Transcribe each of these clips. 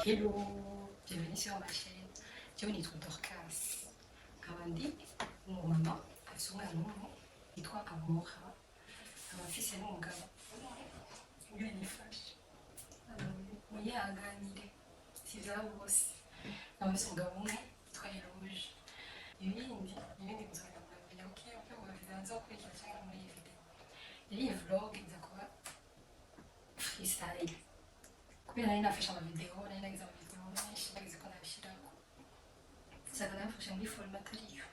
Hello, bienvenue sur ma chaîne. Je suis Dorcas. Kabandi, mon maman, a son nom, et toi, Amora. Ma fille, c'est mon gars. Il est fâché. Il y a un gars, c'est ça aussi. Son gars, toi, il est rouge. Il est vous avez ok, on peut voir les autres qui sont dans les vidéos. Il y a un vlog, il quoi freestyle. Kubera nari nafashe amavideo nari nagize amavideo menshi nagize ko nabishyirako nsanga nabifashe muri format ariyo.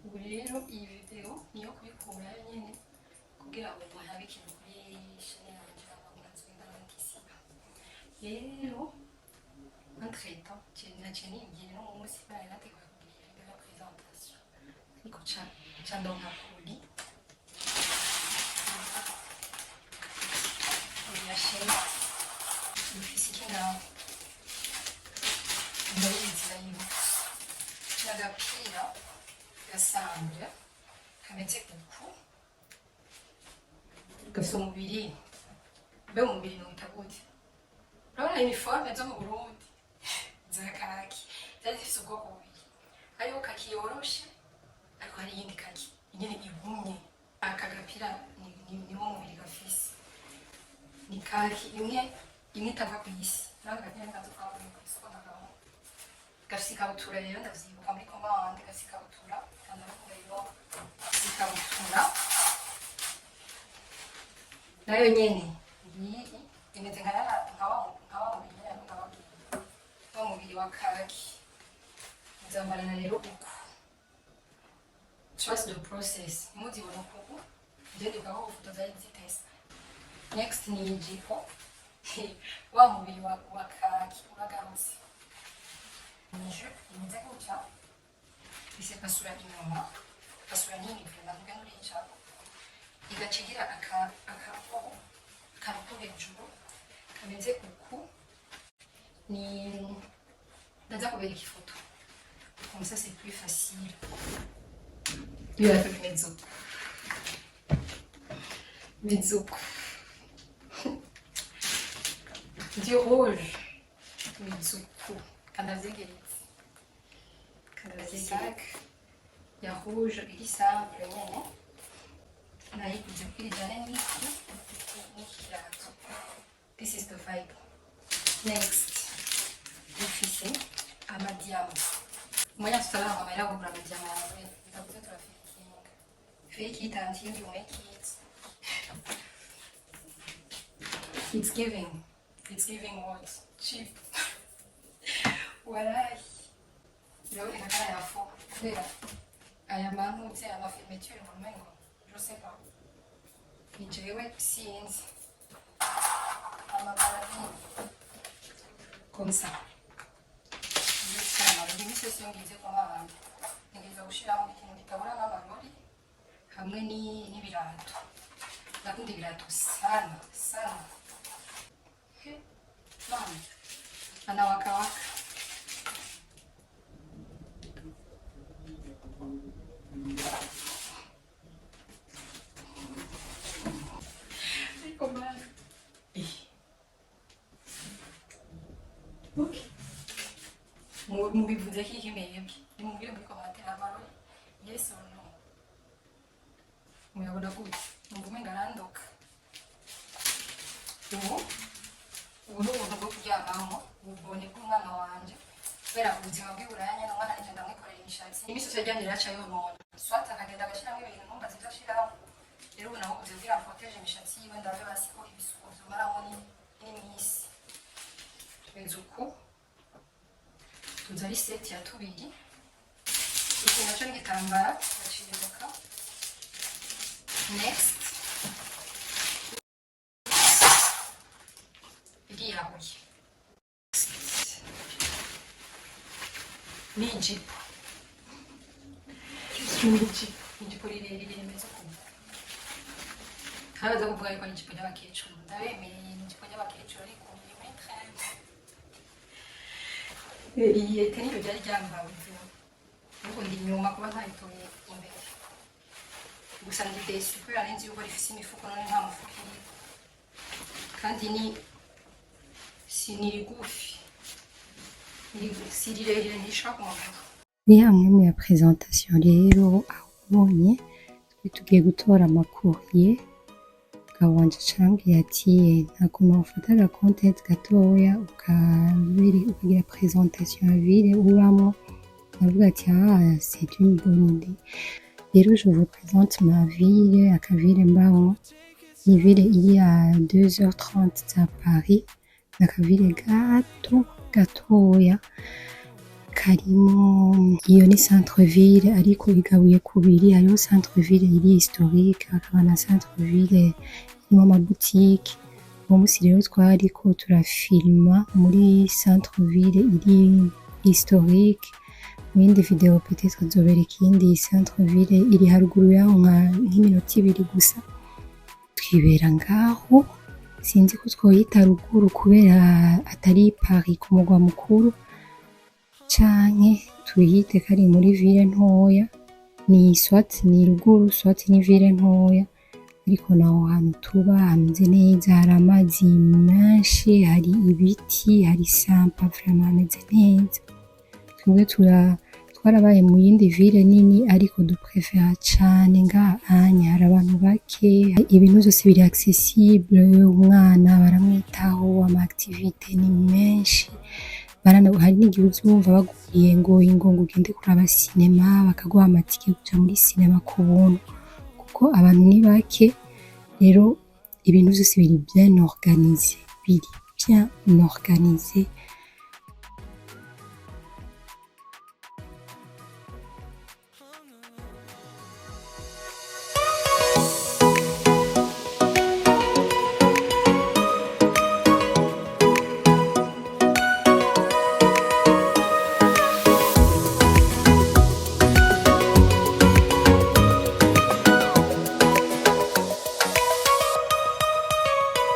Ubu rero iyi video niyo kubikurayo nyine kugira ngo muhabe ikintu kuri chaîne yanjye abakunzi b'indangagisiba. Rero entretemps naciye nigira no mu munsi bari nateguye kugira iyi video ya présentation ariko ca ndonka kuri ya chaîne ifise ikingaho ndabizi n'agapira gasanzwe kameze uku gafite umubiri mbe umubiri ntuta gute urabona uniforme zo mu Burundi za kaki zari zifise ubwoko bubiri hariho kaki yoroshe ariko hari iyindi kaki nyine igumye. Aka gapira niwo mubiri gafise ni kaki imwe itava ku isi nawe gapira nkazo twabonye ku isoko ndagaho gafise ikabutura rero ndavyibuka muri komande gafise ikabutura kandi ariko ikabutura nayo nyene imeze nkawa mubiri wa kaki nzambarana rero uku trust the process muzibona uku ndendegaho ifoto zari zitese. Next ni ijipo wa mubiri wa kaki uragarutse nije imeze gutya ise pasura inyuma pasura nini vrema nubwo nurica igacigira akaruko hejuru kameze uku ni ndaza kubereka ifoto comme ça c'est plus facile. Il a fait Mizuku. Du rouge, Mizuku. Kandazegeritse. Il y a rouge, il simple, naikuze kwirijana n'iki n'ikirato. This is the vibe. Next, dufise amadiyama. Moya tutalaba amahera kugura amadiyama yawe. Ndavuze turafakinga. Fake it until you make it. It's giving what? Cheap. Wallahi. Leo inakana ya fo. Kubera aya manutse amafermeture mu mengo. Je sais pas. Ni jewe sinzi. Amabarabara. Comme ça. Imisesi ngize kwa mabandi. Ngize gushiramo ikintu gitabura n'amarori hamwe n'ibirato. Nakunda ibirato sana. Mama, anawaka waka. Comment? Ok. Mubivuze kiki mwebwe? Nimubwire muri commentaire amarori. Yes or no? Muyabona gute? Mvume ngarandoka. Ubu ni ubuntu bwo kuryamaho ubonye bw'umwana wanje kubera ubuzima bw'iburaya n'umwana nje ndamwikorera imishatsi imisozi yaryamye iraca yonona swata akagenda agashyiramo ibintu numva zidashiraho rero ubu naho kugira protege imishatsi yiwe ndabe basi ko ibisuko byomaramo n'imisi tumeze uku tuza ari seti ya tubiri iki nacyo n'igitambara gaciririka. Next iriyahuye ni ijipo rirerire rimeze ukuntu habaza kuvuga yuko ari ijipo ry'abakecuru ndabemereye ni ijipo ry'abakecuru ariko ni muri trend. Iyi ete niryo ryari ryambawe ariko ndi inyuma kuba ntayitoye imbere gusa ndi desi kubera nzi yuko rifise imifuko none nta mufuko iri kandi ni sinirigufi si rirerire ntishobora kumubona. Ni hamwe mu ya presentation rero aho ubonye twe tugiye gutora amakuriye umugabo wanje acambwiye ati nta kuntu wofata agakontenti gatoya ukagira presentation ya ville ubamwo. Ndavuga ati c'est une bonne idée. Rero je vous présente ma ville, akaville mbamwo. Ni ville iri à 2h30 za Paris. Nakaville gato gatoya karimo, iyo ni centre ville ariko igabuye kubiri, hariho centre ville iri historique hakaba na centre ville irimo amabutike. Uwo musi rero twariko turafilma muri centre ville iri historique, mu yindi video peut-être nzobereka iyindi centre ville iri haruguru yaho nk'iminota 2 gusa. Twibera ngaho, sinzi ko twoyita ruguru kubera atari Paris ku mugwa mukuru, canke tuyite kari muri ville ntoya. Ni soit ni ruguru soit ni ville ntoya, ariko naho hantu tuba hameze neza, hari amazi menshi, hari ibiti, hari sampa, vraiment hameze neza. Twebwe twarabaye mu yindi ville nini ariko duprefera cane ngahanye, hari abantu bake, ibintu vyose biri accessible, umwana baramwitaho, ama activité ni menshi. Hari n'igihe uzumva bagubwiye ngo ugende kuraba sinema bakaguha amatike kuja muri sinema ku buntu, kuko abantu ni bake. Rero ibintu vyose biri bien organisé.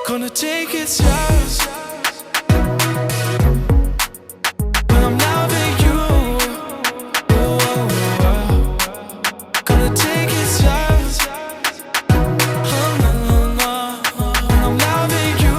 Gonna take it slow. When I'm loving you. Gonna take it slow. When I'm loving you.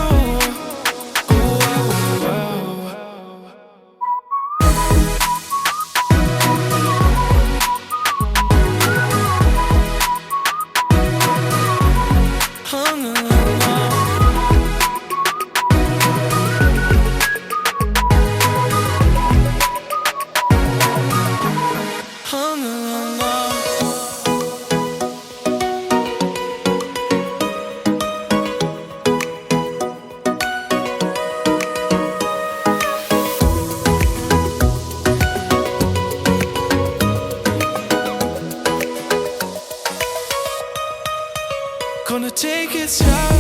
Gonna take it slow.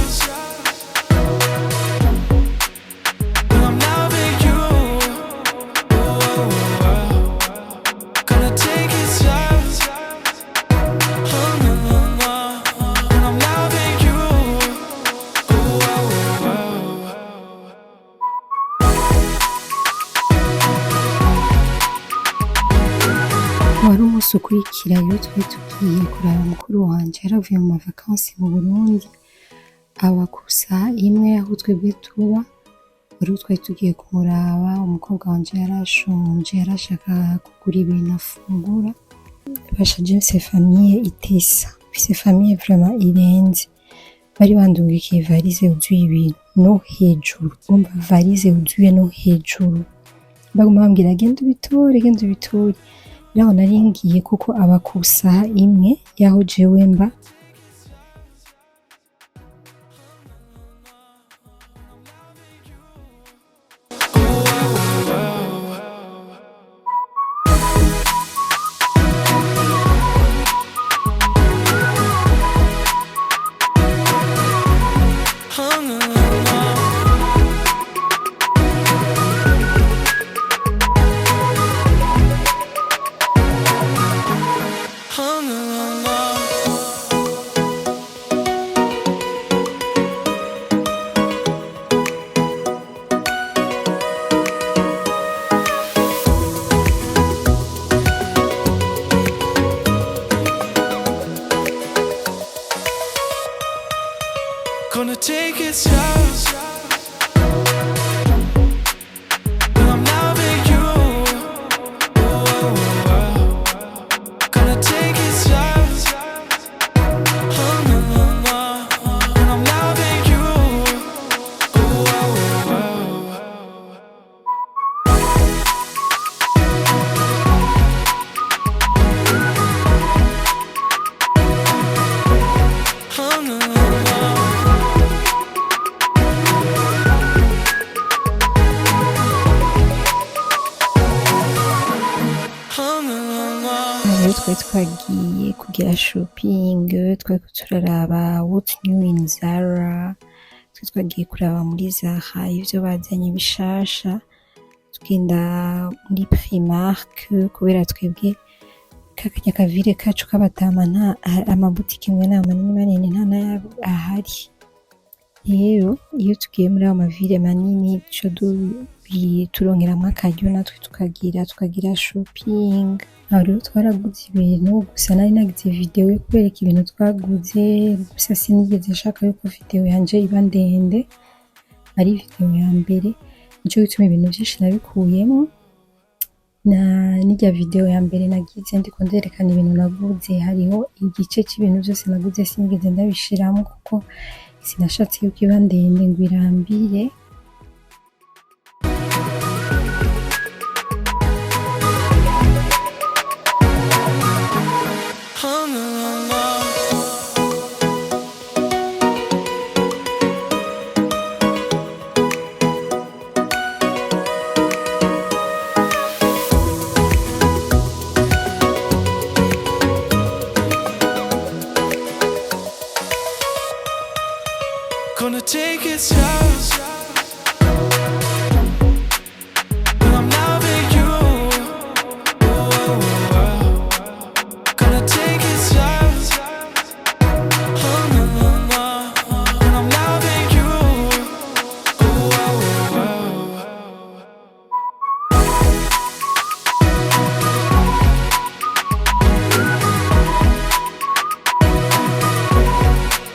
When I'm loving you. Gonna take it slow. When I'm loving you. Wari umunsi ukurikira rero twari tugiye kuraba mukuru wanje yaravuye mu mavakansi mu Burundi, aba ku saha imwe aho twebwe tuba. Wari twari tugiye kumuraba, umukobwa wanje yarashonje, yarashaka kugura ibintu afungura. Basha James famille itesa, fise famille vraiment irenze. Bari bandungikiye valise yuzuye ibintu no hejuru, umva valise yuzuye no hejuru. Baguma bambwira genda ubitore. Naho nari ngiye kuko aba ku saha imwe yaho jewe mba. rero twari twagiye kugira shopping, twari turaraba what new in Zara, twari twagiye kuraba muri Zara ivyo bazanye bishasha, tugenda muri Primark kubera twebwe kakanya kavire kacu k'abatama nta amabutike imwe na manini manini nta nayo ahari. Rero iyo tugiye muri ayo mavire manini turonkeramwo akaryo natwe tukagira shopping. Aho rero twaraguze ibintu, gusa nari nagize video yo kubereka ibintu twaguze, gusa sinigeze nshaka yuko video yanje iba ndende, ari video ya mbere, nico gituma ibintu vyinshi nabikuyemo. Nirya video ya mbere nagize ndiko nderekana ibintu naguze, hariho igice c'ibintu vyose naguze sinigeze ndabishiramo kuko sinashatse yuko iba ndende ngo irambire. Gonna take it slow when I'm loving you. Gonna take it slow. Oh no no no, when I'm loving you.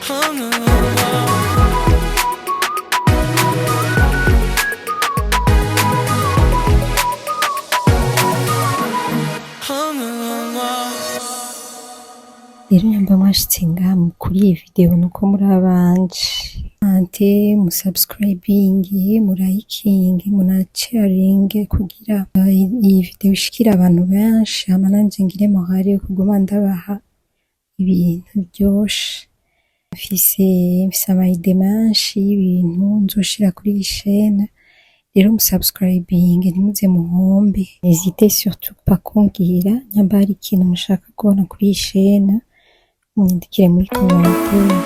Oh no no. Rero nyamba mwashitse ngaha kuri iyi video nuko muri abanje ante musubscribing, murayiking, munacaring kugira iyi video ishikira abantu benshi, hama nanje ngire morale yo kuguma ndabaha ibintu byoshe. Mfise amayide menshi y'ibintu nzoshira kuri iyi chaîne, rero musubscribing ntimuze muhombe. N'hésitez surtout pas kumbwira nyamba hari ikintu mushaka kubona kuri iyi chaîne, munyandikire muri commentaire.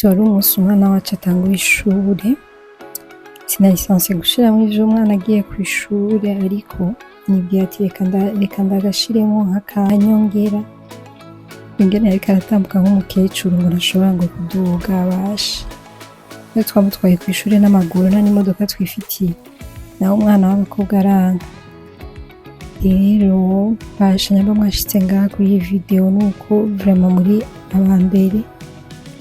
wari umunsi umwana wacu atangura ishure, sinarisanse gushiramo ivyo umwana agiye kw'ishure, ariko nibwiye ati reka ndagashiremo nk'akanyongera, ingene yariko aratambuka nk'umukecuru ngo ntashobora ngo kuduga abasha. Iyo twamutwaye kw'ishure n'amaguru nta n'imodoka twifitiye, naho umwana w'abakobwa aranka. Rero bashanya mba mwashitse ngaha kuri iyi video, nuko vraiment muri abambere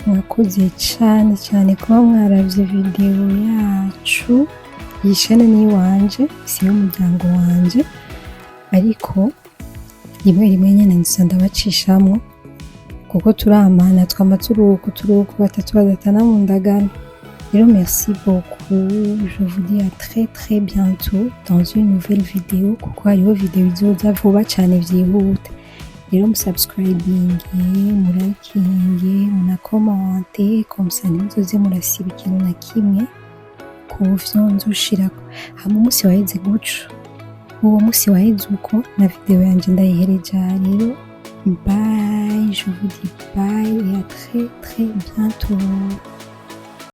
mwakoze cane cane kuba mwaravye video yacu. Iyi chaîne ni iwanje, si y'umuryango wanje, ariko rimwe rimwe nyene nza ndabacishamwo kuko turamana, twama turuko batatu badatana mu ndagano. Rero merci beaucoup, je vous dis à très bientôt dans une nouvelle vidéo, kuko hariho video izoza vuba cane vyihuta. Rero musubscribinge, murakinge, munakomante, comme ça ntimuzoze murasiba ikintu na kimwe kuvyo nzoshirako. Hama umunsi waheze guco, uwo munsi waheze uko na video yanje ndayihereja. Rero bye, je vous dis bye et à très bientôt.